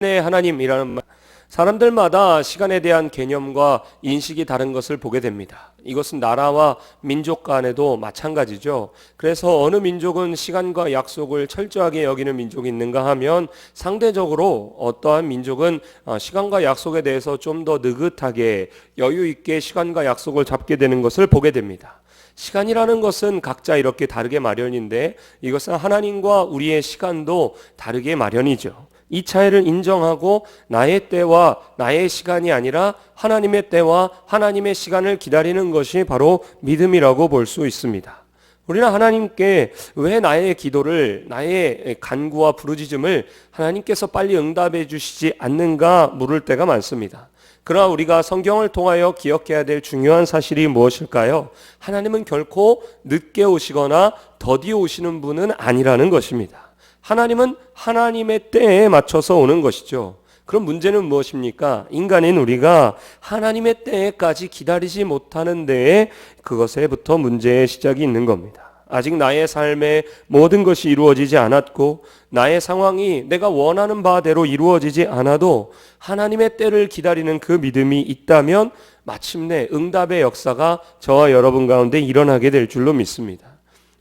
시간의 하나님이라는 말, 사람들마다 시간에 대한 개념과 인식이 다른 것을 보게 됩니다. 이것은 나라와 민족 간에도 마찬가지죠. 그래서 어느 민족은 시간과 약속을 철저하게 여기는 민족이 있는가 하면 상대적으로 어떠한 민족은 시간과 약속에 대해서 좀 더 느긋하게 여유 있게 시간과 약속을 잡게 되는 것을 보게 됩니다. 시간이라는 것은 각자 이렇게 다르게 마련인데 이것은 하나님과 우리의 시간도 다르게 마련이죠. 이 차이를 인정하고 나의 때와 나의 시간이 아니라 하나님의 때와 하나님의 시간을 기다리는 것이 바로 믿음이라고 볼 수 있습니다. 우리는 하나님께 왜 나의 기도를, 나의 간구와 부르짖음을 하나님께서 빨리 응답해 주시지 않는가 물을 때가 많습니다. 그러나 우리가 성경을 통하여 기억해야 될 중요한 사실이 무엇일까요? 하나님은 결코 늦게 오시거나 더디 오시는 분은 아니라는 것입니다. 하나님은 하나님의 때에 맞춰서 오는 것이죠. 그럼 문제는 무엇입니까? 인간인 우리가 하나님의 때에까지 기다리지 못하는 데에 그것에부터 문제의 시작이 있는 겁니다. 아직 나의 삶에 모든 것이 이루어지지 않았고 나의 상황이 내가 원하는 바대로 이루어지지 않아도 하나님의 때를 기다리는 그 믿음이 있다면 마침내 응답의 역사가 저와 여러분 가운데 일어나게 될 줄로 믿습니다.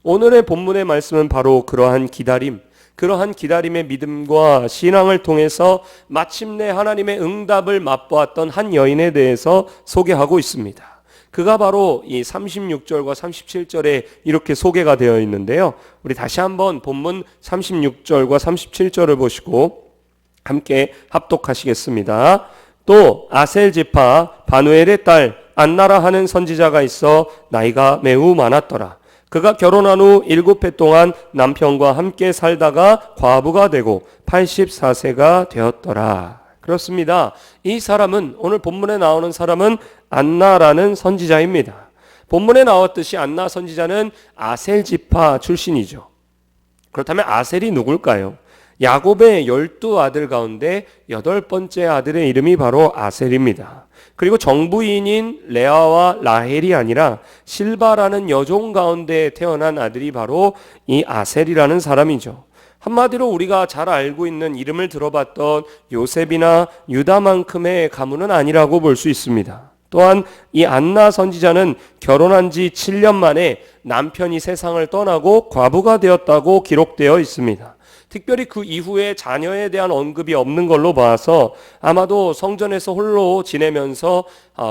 오늘의 본문의 말씀은 바로 그러한 기다림의 믿음과 신앙을 통해서 마침내 하나님의 응답을 맛보았던 한 여인에 대해서 소개하고 있습니다. 그가 바로 이 36절과 37절에 이렇게 소개가 되어 있는데요. 우리 다시 한번 본문 36절과 37절을 보시고 함께 합독하시겠습니다. 또 아셀 지파 바누엘의 딸 안나라 하는 선지자가 있어 나이가 매우 많았더라. 그가 결혼한 후 7해 동안 남편과 함께 살다가 과부가 되고 84세가 되었더라. 그렇습니다. 이 사람은, 오늘 본문에 나오는 사람은 안나라는 선지자입니다. 본문에 나왔듯이 안나 선지자는 아셀 지파 출신이죠. 그렇다면 아셀이 누굴까요? 야곱의 12아들 가운데 8번째 아들의 이름이 바로 아셀입니다. 그리고 정부인인 레아와 라헬이 아니라 실바라는 여종 가운데 태어난 아들이 바로 이 아셀이라는 사람이죠. 한마디로 우리가 잘 알고 있는 이름을 들어봤던 요셉이나 유다만큼의 가문은 아니라고 볼 수 있습니다. 또한 이 안나 선지자는 결혼한 지 7년 만에 남편이 세상을 떠나고 과부가 되었다고 기록되어 있습니다. 특별히 그 이후에 자녀에 대한 언급이 없는 걸로 봐서 아마도 성전에서 홀로 지내면서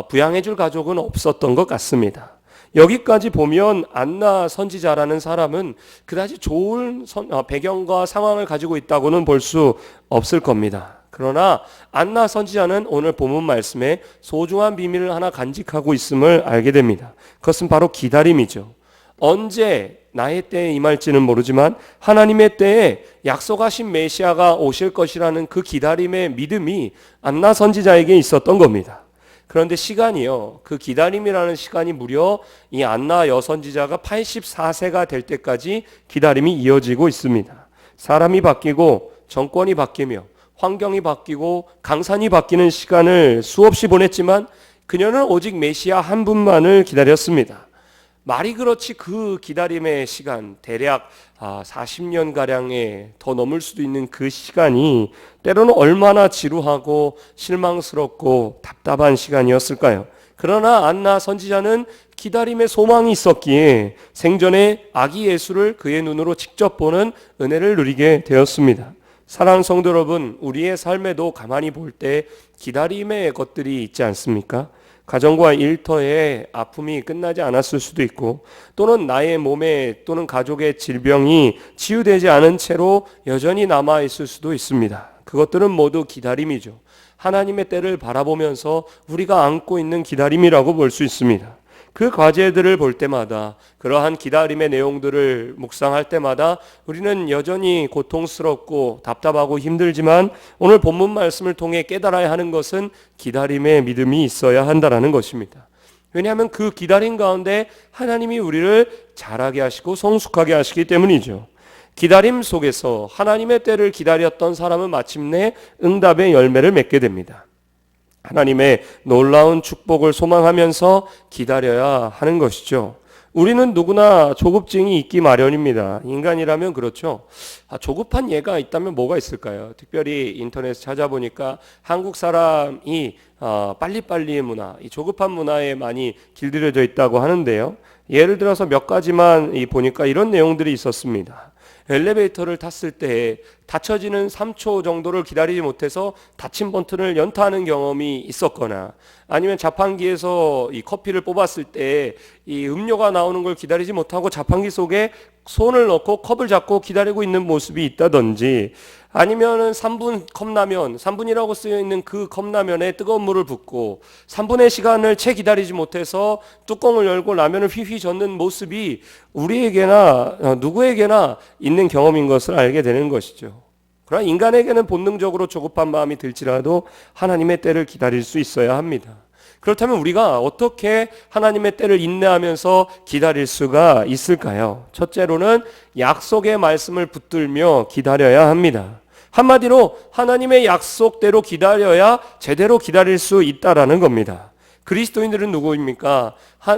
부양해줄 가족은 없었던 것 같습니다. 여기까지 보면 안나 선지자라는 사람은 그다지 좋은 배경과 상황을 가지고 있다고는 볼 수 없을 겁니다. 그러나 안나 선지자는 오늘 본문 말씀에 소중한 비밀을 하나 간직하고 있음을 알게 됩니다. 그것은 바로 기다림이죠. 언제 나의 때에 임할지는 모르지만 하나님의 때에 약속하신 메시아가 오실 것이라는 그 기다림의 믿음이 안나 선지자에게 있었던 겁니다. 그런데 시간이요, 그 기다림이라는 시간이 무려 이 안나 여선지자가 84세가 될 때까지 기다림이 이어지고 있습니다. 사람이 바뀌고 정권이 바뀌며 환경이 바뀌고 강산이 바뀌는 시간을 수없이 보냈지만 그녀는 오직 메시아 한 분만을 기다렸습니다. 말이 그렇지 그 기다림의 시간, 대략 40년가량에 더 넘을 수도 있는 그 시간이 때로는 얼마나 지루하고 실망스럽고 답답한 시간이었을까요? 그러나 안나 선지자는 기다림의 소망이 있었기에 생전에 아기 예수를 그의 눈으로 직접 보는 은혜를 누리게 되었습니다. 사랑하는 성도 여러분, 우리의 삶에도 가만히 볼 때 기다림의 것들이 있지 않습니까? 가정과 일터에 아픔이 끝나지 않았을 수도 있고 또는 나의 몸에 또는 가족의 질병이 치유되지 않은 채로 여전히 남아있을 수도 있습니다. 그것들은 모두 기다림이죠. 하나님의 때를 바라보면서 우리가 안고 있는 기다림이라고 볼 수 있습니다. 그 과제들을 볼 때마다, 그러한 기다림의 내용들을 묵상할 때마다 우리는 여전히 고통스럽고 답답하고 힘들지만 오늘 본문 말씀을 통해 깨달아야 하는 것은 기다림의 믿음이 있어야 한다는 것입니다. 왜냐하면 그 기다림 가운데 하나님이 우리를 자라게 하시고 성숙하게 하시기 때문이죠. 기다림 속에서 하나님의 때를 기다렸던 사람은 마침내 응답의 열매를 맺게 됩니다. 하나님의 놀라운 축복을 소망하면서 기다려야 하는 것이죠. 우리는 누구나 조급증이 있기 마련입니다. 인간이라면 그렇죠. 조급한 예가 있다면 뭐가 있을까요? 특별히 인터넷 찾아보니까 한국 사람이 빨리빨리의 문화, 이 조급한 문화에 많이 길들여져 있다고 하는데요. 예를 들어서 몇 가지만 보니까 이런 내용들이 있었습니다. 엘리베이터를 탔을 때 닫혀지는 3초 정도를 기다리지 못해서 닫힌 버튼을 연타하는 경험이 있었거나, 아니면 자판기에서 이 커피를 뽑았을 때 이 음료가 나오는 걸 기다리지 못하고 자판기 속에 손을 넣고 컵을 잡고 기다리고 있는 모습이 있다든지, 아니면은 3분 컵라면, 3분이라고 쓰여 있는 그 컵라면에 뜨거운 물을 붓고 3분의 시간을 채 기다리지 못해서 뚜껑을 열고 라면을 휘휘 젓는 모습이 우리에게나 누구에게나 있는 경험인 것을 알게 되는 것이죠. 그러나 인간에게는 본능적으로 조급한 마음이 들지라도 하나님의 때를 기다릴 수 있어야 합니다. 그렇다면 우리가 어떻게 하나님의 때를 인내하면서 기다릴 수가 있을까요? 첫째로는 약속의 말씀을 붙들며 기다려야 합니다. 한마디로 하나님의 약속대로 기다려야 제대로 기다릴 수 있다라는 겁니다. 그리스도인들은 누구입니까?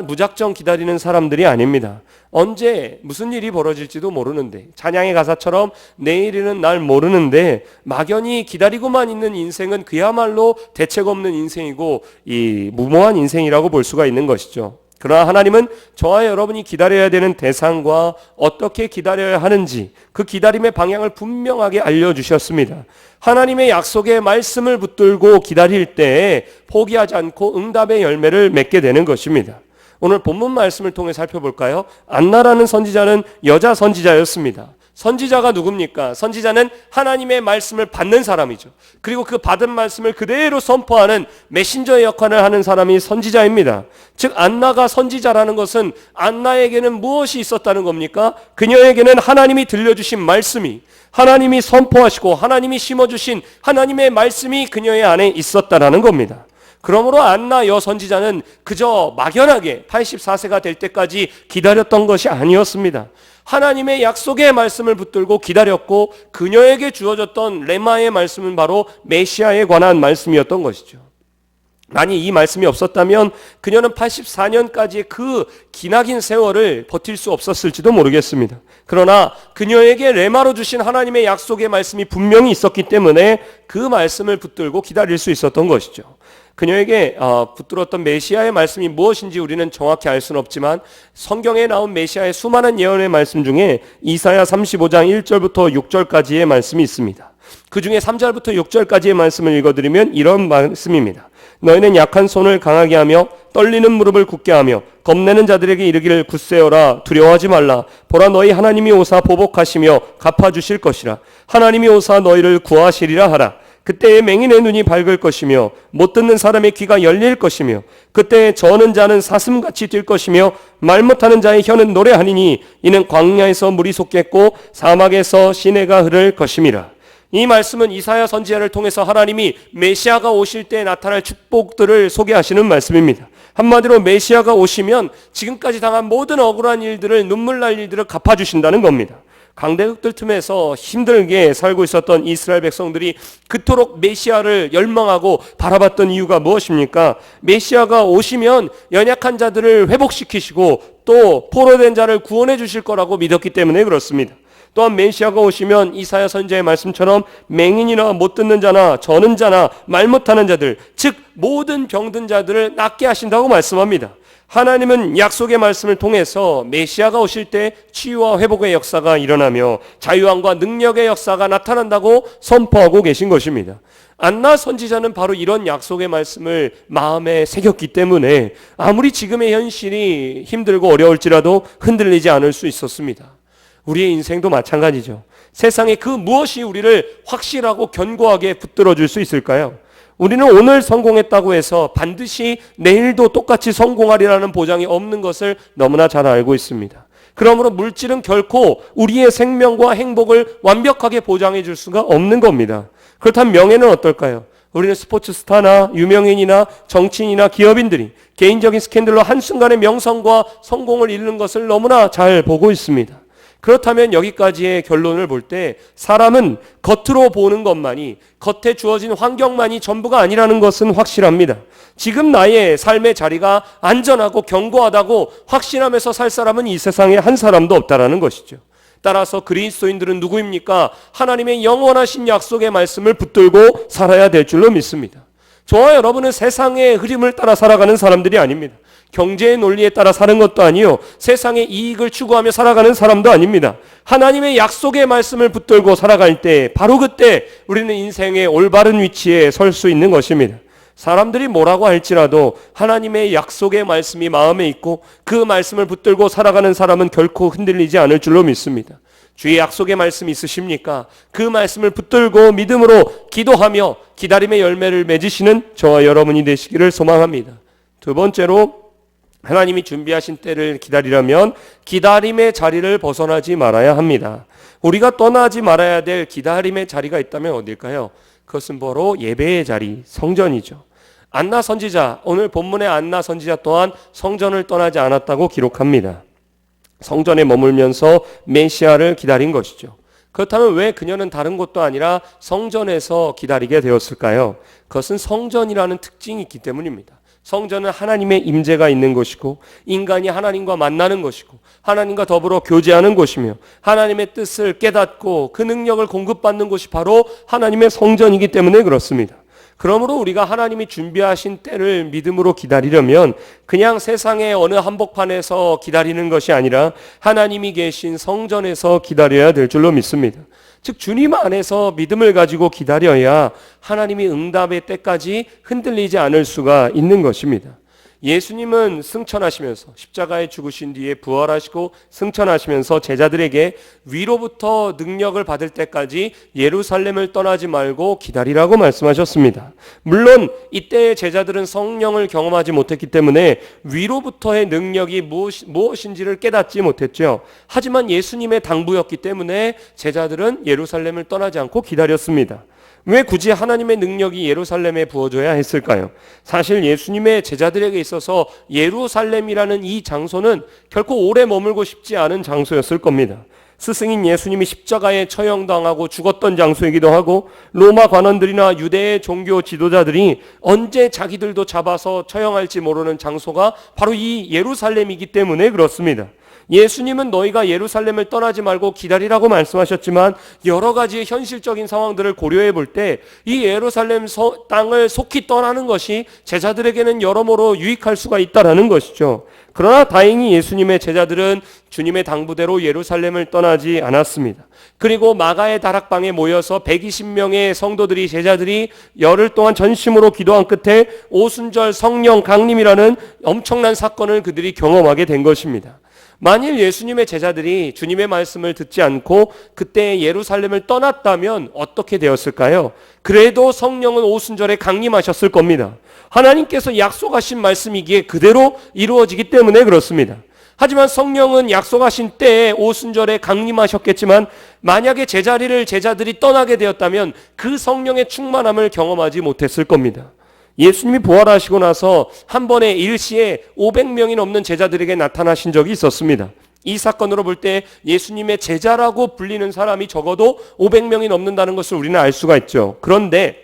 무작정 기다리는 사람들이 아닙니다. 언제 무슨 일이 벌어질지도 모르는데, 찬양의 가사처럼 내일이는 날 모르는데 막연히 기다리고만 있는 인생은 그야말로 대책 없는 인생이고 이 무모한 인생이라고 볼 수가 있는 것이죠. 그러나 하나님은 저와 여러분이 기다려야 되는 대상과 어떻게 기다려야 하는지 그 기다림의 방향을 분명하게 알려주셨습니다. 하나님의 약속의 말씀을 붙들고 기다릴 때 포기하지 않고 응답의 열매를 맺게 되는 것입니다. 오늘 본문 말씀을 통해 살펴볼까요? 안나라는 선지자는 여자 선지자였습니다. 선지자가 누굽니까? 선지자는 하나님의 말씀을 받는 사람이죠. 그리고 그 받은 말씀을 그대로 선포하는 메신저의 역할을 하는 사람이 선지자입니다. 즉 안나가 선지자라는 것은 안나에게는 무엇이 있었다는 겁니까? 그녀에게는 하나님이 들려주신 말씀이, 하나님이 선포하시고 하나님이 심어주신 하나님의 말씀이 그녀의 안에 있었다라는 겁니다. 그러므로 안나 여선지자는 그저 막연하게 84세가 될 때까지 기다렸던 것이 아니었습니다. 하나님의 약속의 말씀을 붙들고 기다렸고, 그녀에게 주어졌던 레마의 말씀은 바로 메시아에 관한 말씀이었던 것이죠. 만약 이 말씀이 없었다면 그녀는 84년까지의 그 기나긴 세월을 버틸 수 없었을지도 모르겠습니다. 그러나 그녀에게 레마로 주신 하나님의 약속의 말씀이 분명히 있었기 때문에 그 말씀을 붙들고 기다릴 수 있었던 것이죠. 그녀에게 붙들었던 메시아의 말씀이 무엇인지 우리는 정확히 알 수는 없지만 성경에 나온 메시아의 수많은 예언의 말씀 중에 이사야 35장 1절부터 6절까지의 말씀이 있습니다. 그 중에 3절부터 6절까지의 말씀을 읽어드리면 이런 말씀입니다. 너희는 약한 손을 강하게 하며 떨리는 무릎을 굳게 하며 겁내는 자들에게 이르기를 굳세어라, 두려워하지 말라. 보라, 너희 하나님이 오사 보복하시며 갚아주실 것이라. 하나님이 오사 너희를 구하시리라 하라. 그때에 맹인의 눈이 밝을 것이며 못 듣는 사람의 귀가 열릴 것이며 그때에 저는 자는 사슴같이 뛸 것이며 말 못하는 자의 혀는 노래하니니 이는 광야에서 물이 솟겠고 사막에서 시내가 흐를 것임이라. 이 말씀은 이사야 선지자를 통해서 하나님이 메시아가 오실 때 나타날 축복들을 소개하시는 말씀입니다. 한마디로 메시아가 오시면 지금까지 당한 모든 억울한 일들을, 눈물 날 일들을 갚아주신다는 겁니다. 강대국들 틈에서 힘들게 살고 있었던 이스라엘 백성들이 그토록 메시아를 열망하고 바라봤던 이유가 무엇입니까? 메시아가 오시면 연약한 자들을 회복시키시고 또 포로된 자를 구원해 주실 거라고 믿었기 때문에 그렇습니다. 또한 메시아가 오시면 이사야 선지자의 말씀처럼 맹인이나 못 듣는 자나 저는 자나 말 못하는 자들, 즉 모든 병든 자들을 낫게 하신다고 말씀합니다. 하나님은 약속의 말씀을 통해서 메시아가 오실 때 치유와 회복의 역사가 일어나며 자유함과 능력의 역사가 나타난다고 선포하고 계신 것입니다. 안나 선지자는 바로 이런 약속의 말씀을 마음에 새겼기 때문에 아무리 지금의 현실이 힘들고 어려울지라도 흔들리지 않을 수 있었습니다. 우리의 인생도 마찬가지죠. 세상에 그 무엇이 우리를 확실하고 견고하게 붙들어 줄 수 있을까요? 우리는 오늘 성공했다고 해서 반드시 내일도 똑같이 성공하리라는 보장이 없는 것을 너무나 잘 알고 있습니다. 그러므로 물질은 결코 우리의 생명과 행복을 완벽하게 보장해 줄 수가 없는 겁니다. 그렇다면 명예는 어떨까요? 우리는 스포츠 스타나 유명인이나 정치인이나 기업인들이 개인적인 스캔들로 한순간에 명성과 성공을 잃는 것을 너무나 잘 보고 있습니다. 그렇다면 여기까지의 결론을 볼 때 사람은 겉으로 보는 것만이, 겉에 주어진 환경만이 전부가 아니라는 것은 확실합니다. 지금 나의 삶의 자리가 안전하고 견고하다고 확신하면서 살 사람은 이 세상에 한 사람도 없다라는 것이죠. 따라서 그리스도인들은 누구입니까? 하나님의 영원하신 약속의 말씀을 붙들고 살아야 될 줄로 믿습니다. 저와 여러분은 세상의 흐름을 따라 살아가는 사람들이 아닙니다. 경제의 논리에 따라 사는 것도 아니요, 세상의 이익을 추구하며 살아가는 사람도 아닙니다. 하나님의 약속의 말씀을 붙들고 살아갈 때, 바로 그때 우리는 인생의 올바른 위치에 설 수 있는 것입니다. 사람들이 뭐라고 할지라도 하나님의 약속의 말씀이 마음에 있고 그 말씀을 붙들고 살아가는 사람은 결코 흔들리지 않을 줄로 믿습니다. 주의 약속의 말씀 있으십니까? 그 말씀을 붙들고 믿음으로 기도하며 기다림의 열매를 맺으시는 저와 여러분이 되시기를 소망합니다. 두 번째로, 하나님이 준비하신 때를 기다리려면 기다림의 자리를 벗어나지 말아야 합니다. 우리가 떠나지 말아야 될 기다림의 자리가 있다면 어딜까요? 그것은 바로 예배의 자리, 성전이죠. 안나 선지자, 오늘 본문의 안나 선지자 또한 성전을 떠나지 않았다고 기록합니다. 성전에 머물면서 메시아를 기다린 것이죠. 그렇다면 왜 그녀는 다른 곳도 아니라 성전에서 기다리게 되었을까요? 그것은 성전이라는 특징이 있기 때문입니다. 성전은 하나님의 임재가 있는 곳이고 인간이 하나님과 만나는 곳이고 하나님과 더불어 교제하는 곳이며 하나님의 뜻을 깨닫고 그 능력을 공급받는 곳이 바로 하나님의 성전이기 때문에 그렇습니다. 그러므로 우리가 하나님이 준비하신 때를 믿음으로 기다리려면 그냥 세상의 어느 한복판에서 기다리는 것이 아니라 하나님이 계신 성전에서 기다려야 될 줄로 믿습니다. 즉 주님 안에서 믿음을 가지고 기다려야 하나님이 응답의 때까지 흔들리지 않을 수가 있는 것입니다. 예수님은 승천하시면서 십자가에 죽으신 뒤에 부활하시고 승천하시면서 제자들에게 위로부터 능력을 받을 때까지 예루살렘을 떠나지 말고 기다리라고 말씀하셨습니다. 물론 이때의 제자들은 성령을 경험하지 못했기 때문에 위로부터의 능력이 무엇인지를 깨닫지 못했죠. 하지만 예수님의 당부였기 때문에 제자들은 예루살렘을 떠나지 않고 기다렸습니다. 왜 굳이 하나님의 능력이 예루살렘에 부어져야 했을까요? 사실 예수님의 제자들에게 있어서 예루살렘이라는 이 장소는 결코 오래 머물고 싶지 않은 장소였을 겁니다. 스승인 예수님이 십자가에 처형당하고 죽었던 장소이기도 하고 로마 관원들이나 유대의 종교 지도자들이 언제 자기들도 잡아서 처형할지 모르는 장소가 바로 이 예루살렘이기 때문에 그렇습니다. 예수님은 너희가 예루살렘을 떠나지 말고 기다리라고 말씀하셨지만 여러 가지 현실적인 상황들을 고려해 볼 때 이 예루살렘 땅을 속히 떠나는 것이 제자들에게는 여러모로 유익할 수가 있다라는 것이죠. 그러나 다행히 예수님의 제자들은 주님의 당부대로 예루살렘을 떠나지 않았습니다. 그리고 마가의 다락방에 모여서 120명의 성도들이, 제자들이 열흘 동안 전심으로 기도한 끝에 오순절 성령 강림이라는 엄청난 사건을 그들이 경험하게 된 것입니다. 만일 예수님의 제자들이 주님의 말씀을 듣지 않고 그때 예루살렘을 떠났다면 어떻게 되었을까요? 그래도 성령은 오순절에 강림하셨을 겁니다. 하나님께서 약속하신 말씀이기에 그대로 이루어지기 때문에 그렇습니다. 하지만 성령은 약속하신 때에 오순절에 강림하셨겠지만 만약에 제자들이 떠나게 되었다면 그 성령의 충만함을 경험하지 못했을 겁니다. 예수님이 부활하시고 나서 한 번에 일시에 500명이 넘는 제자들에게 나타나신 적이 있었습니다. 이 사건으로 볼 때 예수님의 제자라고 불리는 사람이 적어도 500명이 넘는다는 것을 우리는 알 수가 있죠. 그런데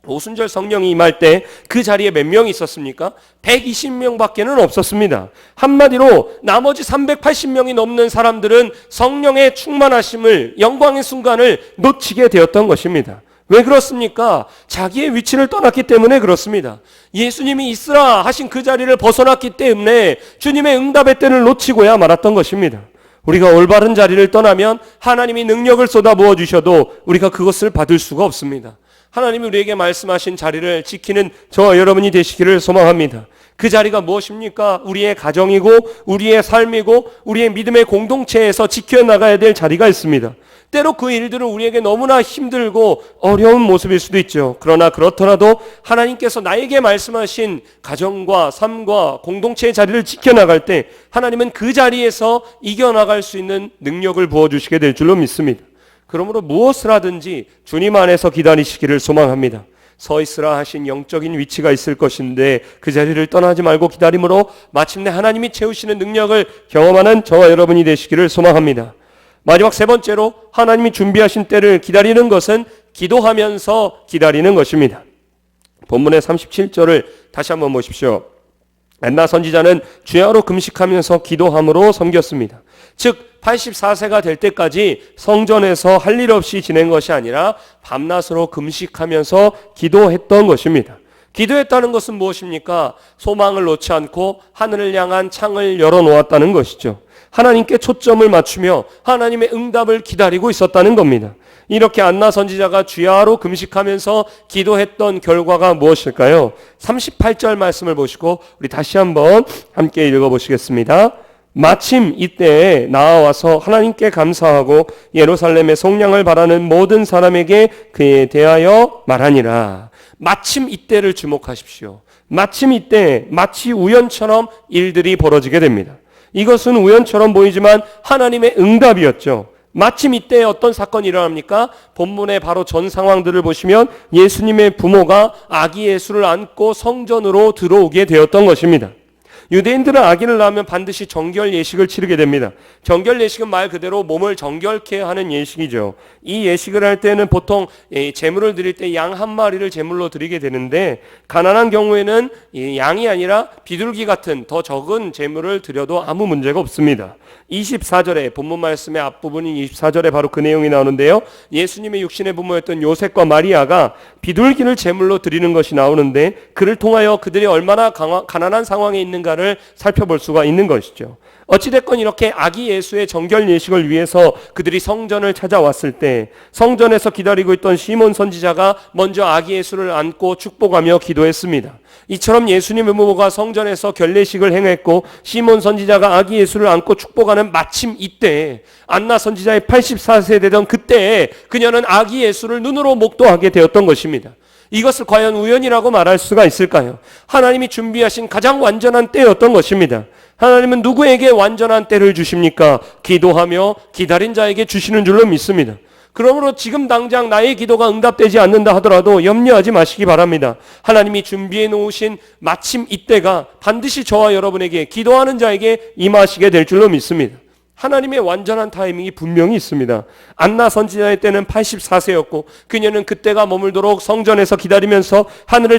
오순절 성령이 임할 때 그 자리에 몇 명이 있었습니까? 120명밖에는 없었습니다. 한마디로 나머지 380명이 넘는 사람들은 성령의 충만하심을, 영광의 순간을 놓치게 되었던 것입니다. 왜 그렇습니까? 자기의 위치를 떠났기 때문에 그렇습니다. 예수님이 있으라 하신 그 자리를 벗어났기 때문에 주님의 응답의 때를 놓치고야 말았던 것입니다. 우리가 올바른 자리를 떠나면 하나님이 능력을 쏟아부어 주셔도 우리가 그것을 받을 수가 없습니다. 하나님이 우리에게 말씀하신 자리를 지키는 저와 여러분이 되시기를 소망합니다. 그 자리가 무엇입니까? 우리의 가정이고 우리의 삶이고 우리의 믿음의 공동체에서 지켜나가야 될 자리가 있습니다. 때로 그 일들은 우리에게 너무나 힘들고 어려운 모습일 수도 있죠. 그러나 그렇더라도 하나님께서 나에게 말씀하신 가정과 삶과 공동체의 자리를 지켜나갈 때 하나님은 그 자리에서 이겨나갈 수 있는 능력을 부어주시게 될 줄로 믿습니다. 그러므로 무엇을 하든지 주님 안에서 기다리시기를 소망합니다. 서 있으라 하신 영적인 위치가 있을 것인데 그 자리를 떠나지 말고 기다림으로 마침내 하나님이 채우시는 능력을 경험하는 저와 여러분이 되시기를 소망합니다. 마지막 세 번째로 하나님이 준비하신 때를 기다리는 것은 기도하면서 기다리는 것입니다. 본문의 37절을 다시 한번 보십시오. 안나 선지자는 주야로 금식하면서 기도함으로 섬겼습니다. 즉 84세가 될 때까지 성전에서 할 일 없이 지낸 것이 아니라 밤낮으로 금식하면서 기도했던 것입니다. 기도했다는 것은 무엇입니까? 소망을 놓지 않고 하늘을 향한 창을 열어놓았다는 것이죠. 하나님께 초점을 맞추며 하나님의 응답을 기다리고 있었다는 겁니다. 이렇게 안나 선지자가 주야로 금식하면서 기도했던 결과가 무엇일까요? 38절 말씀을 보시고 우리 다시 한번 함께 읽어보시겠습니다. 마침 이때에 나아와서 하나님께 감사하고 예루살렘의 속량을 바라는 모든 사람에게 그에 대하여 말하니라. 마침 이때를 주목하십시오. 마침 이때 마치 우연처럼 일들이 벌어지게 됩니다. 이것은 우연처럼 보이지만 하나님의 응답이었죠. 마침 이때 어떤 사건이 일어납니까? 본문의 바로 전 상황들을 보시면 예수님의 부모가 아기 예수를 안고 성전으로 들어오게 되었던 것입니다. 유대인들은 아기를 낳으면 반드시 정결 예식을 치르게 됩니다. 정결 예식은 말 그대로 몸을 정결케 하는 예식이죠. 이 예식을 할 때는 보통 제물을 드릴 때 양 한 마리를 제물로 드리게 되는데 가난한 경우에는 양이 아니라 비둘기 같은 더 적은 제물을 드려도 아무 문제가 없습니다. 24절에 본문 말씀의 앞부분인 24절에 바로 그 내용이 나오는데요. 예수님의 육신의 부모였던 요셉과 마리아가 비둘기를 제물로 드리는 것이 나오는데 그를 통하여 그들이 얼마나 가난한 상황에 있는가를 살펴볼 수가 있는 것이죠. 어찌됐건 이렇게 아기 예수의 정결 예식을 위해서 그들이 성전을 찾아왔을 때 성전에서 기다리고 있던 시몬 선지자가 먼저 아기 예수를 안고 축복하며 기도했습니다. 이처럼 예수님의 부모가 성전에서 결례식을 행했고 시몬 선지자가 아기 예수를 안고 축복하는 마침 이때 안나 선지자의 84세 되던 그때에 그녀는 아기 예수를 눈으로 목도하게 되었던 것입니다. 이것을 과연 우연이라고 말할 수가 있을까요? 하나님이 준비하신 가장 완전한 때였던 것입니다. 하나님은 누구에게 완전한 때를 주십니까? 기도하며 기다린 자에게 주시는 줄로 믿습니다. 그러므로 지금 당장 나의 기도가 응답되지 않는다 하더라도 염려하지 마시기 바랍니다. 하나님이 준비해 놓으신 마침 이때가 반드시 저와 여러분에게 기도하는 자에게 임하시게 될 줄로 믿습니다. 하나님의 완전한 타이밍이 분명히 있습니다. 안나 선지자의 때는 84세였고 그녀는 그때가 머물도록 성전에서 기다리면서 하늘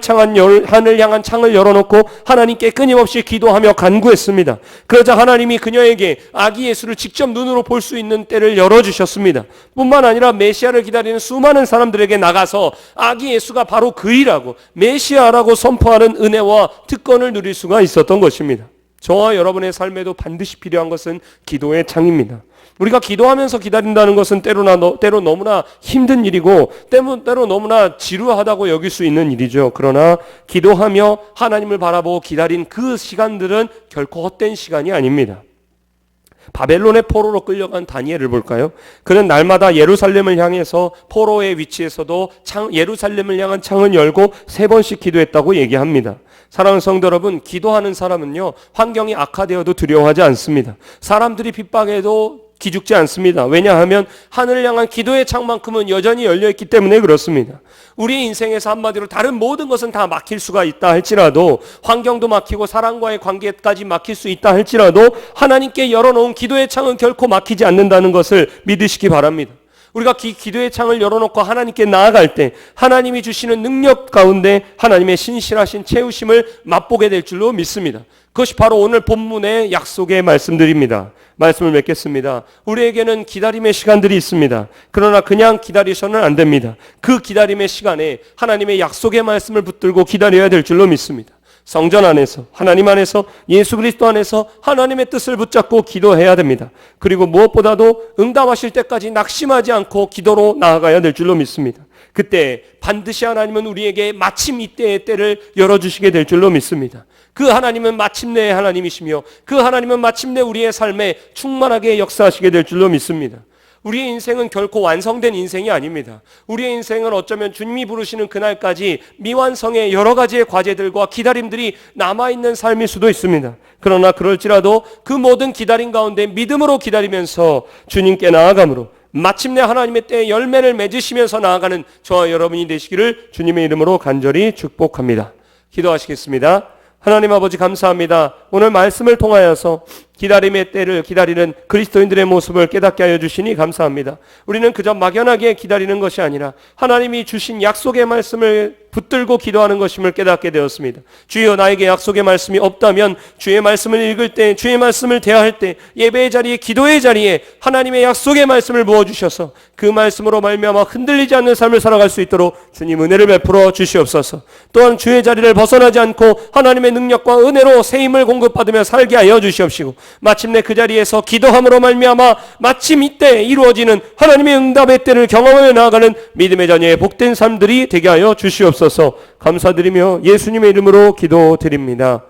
향한 창을 열어놓고 하나님께 끊임없이 기도하며 간구했습니다. 그러자 하나님이 그녀에게 아기 예수를 직접 눈으로 볼 수 있는 때를 열어주셨습니다. 뿐만 아니라 메시아를 기다리는 수많은 사람들에게 나가서 아기 예수가 바로 그이라고 메시아라고 선포하는 은혜와 특권을 누릴 수가 있었던 것입니다. 저와 여러분의 삶에도 반드시 필요한 것은 기도의 창입니다. 우리가 기도하면서 기다린다는 것은 때로 너무나 힘든 일이고 때로 너무나 지루하다고 여길 수 있는 일이죠. 그러나 기도하며 하나님을 바라보고 기다린 그 시간들은 결코 헛된 시간이 아닙니다. 바벨론의 포로로 끌려간 다니엘을 볼까요? 그는 날마다 예루살렘을 향해서 포로의 위치에서도 예루살렘을 향한 창을 열고 3번씩 기도했다고 얘기합니다. 사랑하는 성도 여러분, 기도하는 사람은요 환경이 악화되어도 두려워하지 않습니다. 사람들이 핍박해도 기죽지 않습니다. 왜냐하면 하늘을 향한 기도의 창만큼은 여전히 열려있기 때문에 그렇습니다. 우리 인생에서 한마디로 다른 모든 것은 다 막힐 수가 있다 할지라도 환경도 막히고 사람과의 관계까지 막힐 수 있다 할지라도 하나님께 열어놓은 기도의 창은 결코 막히지 않는다는 것을 믿으시기 바랍니다. 우리가 기도의 창을 열어놓고 하나님께 나아갈 때 하나님이 주시는 능력 가운데 하나님의 신실하신 채우심을 맛보게 될 줄로 믿습니다. 그것이 바로 오늘 본문의 약속의 말씀들입니다. 말씀을 맺겠습니다. 우리에게는 기다림의 시간들이 있습니다. 그러나 그냥 기다리셔는 안 됩니다. 그 기다림의 시간에 하나님의 약속의 말씀을 붙들고 기다려야 될 줄로 믿습니다. 성전 안에서 하나님 안에서 예수 그리스도 안에서 하나님의 뜻을 붙잡고 기도해야 됩니다. 그리고 무엇보다도 응답하실 때까지 낙심하지 않고 기도로 나아가야 될 줄로 믿습니다. 그때 반드시 하나님은 우리에게 마침 이때의 때를 열어주시게 될 줄로 믿습니다. 그 하나님은 마침내의 하나님이시며 그 하나님은 마침내 우리의 삶에 충만하게 역사하시게 될 줄로 믿습니다. 우리의 인생은 결코 완성된 인생이 아닙니다. 우리의 인생은 어쩌면 주님이 부르시는 그날까지 미완성의 여러 가지의 과제들과 기다림들이 남아있는 삶일 수도 있습니다. 그러나 그럴지라도 그 모든 기다림 가운데 믿음으로 기다리면서 주님께 나아감으로 마침내 하나님의 때에 열매를 맺으시면서 나아가는 저와 여러분이 되시기를 주님의 이름으로 간절히 축복합니다. 기도하시겠습니다. 하나님 아버지 감사합니다. 오늘 말씀을 통하여서 기다림의 때를 기다리는 그리스도인들의 모습을 깨닫게 하여 주시니 감사합니다. 우리는 그저 막연하게 기다리는 것이 아니라 하나님이 주신 약속의 말씀을 붙들고 기도하는 것임을 깨닫게 되었습니다. 주여, 나에게 약속의 말씀이 없다면 주의 말씀을 읽을 때, 주의 말씀을 대화할 때, 예배의 자리에, 기도의 자리에 하나님의 약속의 말씀을 부어주셔서 그 말씀으로 말미암아 흔들리지 않는 삶을 살아갈 수 있도록 주님 은혜를 베풀어 주시옵소서. 또한 주의 자리를 벗어나지 않고 하나님의 능력과 은혜로 새 힘을 공급받으며 살게 하여 주시옵시고, 마침내 그 자리에서 기도함으로 말미암아 마침 이때 이루어지는 하나님의 응답의 때를 경험하며 나아가는 믿음의 자녀의 복된 삶들이 되게 하여 주시옵소서. 감사드리며 예수님의 이름으로 기도드립니다.